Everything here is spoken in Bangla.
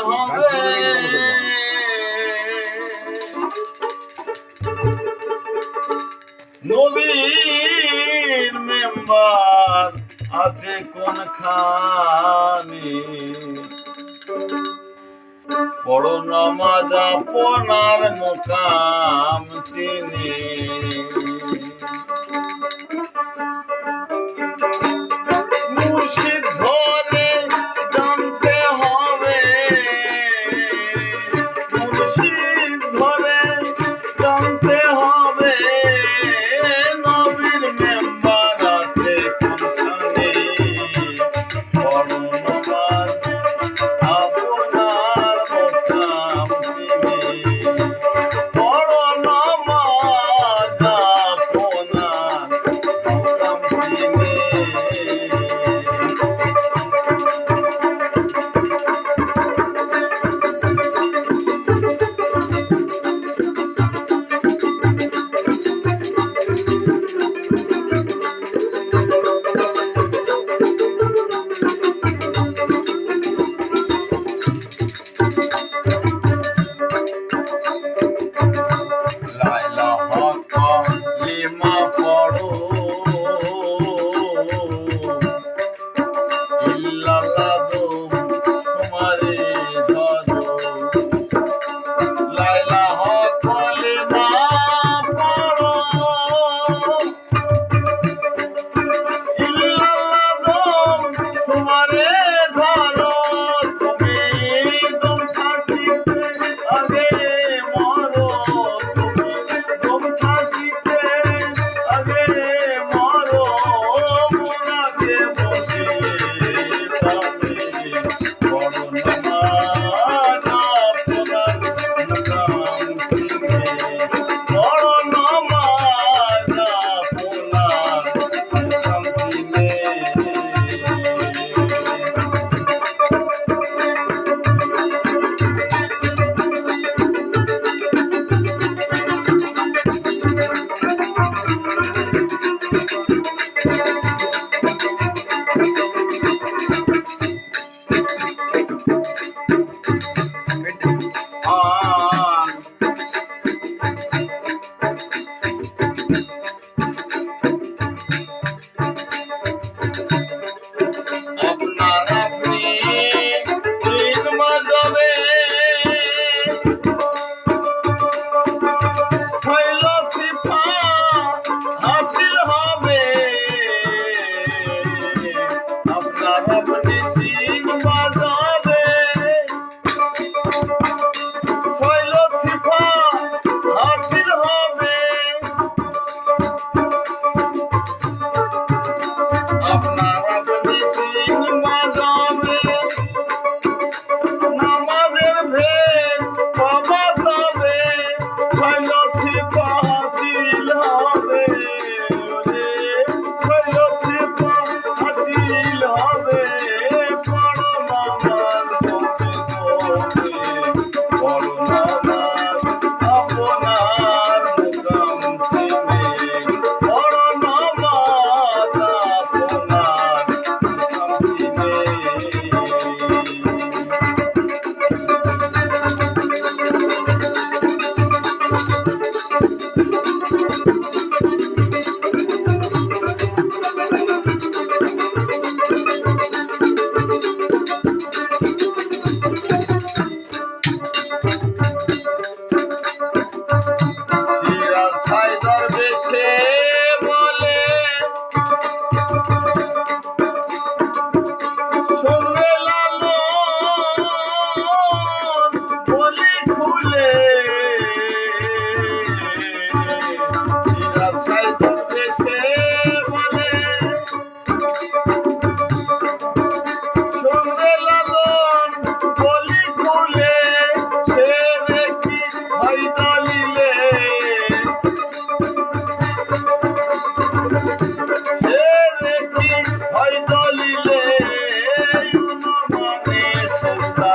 হবে নবীর মেম্বার আছে কোনখানে বড় নামাজ আপনার মুকাম চিনে মুর্শিদ ধরে জানতে হবে মুর্শিদ ধরে জানতে হবে নবীর মেম্বার আছে কোনখানে বড় নামাজ আপনার মুকাম চিনে বড় নামাজ আপনার মুকাম চিনে লিমা পড়ো ইল্লাল্লাহু তোমারে ধরো লা ইলাহা লিমা পড়ো ইল্লাল্লাহু তোমারে ধরো তুমি দম থাকিতে আগে মরো তুমি দম থাকিতে আগে মরো মুনাকে বসিয়ে পাবে বড় নামাজ আপনার মুকাম চিনে বড় নামাজ আপনার মুকাম চিনে আপনার আপনি সিনেমা যাবে শৈলশিফা হাসিল হবে আপনার আপনি সিনেমা যাবে শৈলশিফা হাসিল হবে আপনার আপনি সিনেমা যাবে নামাজের ভেদ কবাত হবে শৈলশিফা হাসিল হবে শৈলশিফা হাসিল হবে বড় নামাজ পড়তে পড়তে বড় নামাজ আপনার মুকাম চিনে বড় নামাজ আপনার মুকাম চিনে সিরাজ হায়দার বেশে বলে সঙ্গে লালন বলি খুলে সিরাজ হায়দার বেশে বলে সঙ্গে লালন বলি খুলে সে রেখি ভাই দলিলে সে রেখি ভাই দলিলে মানে সস্তা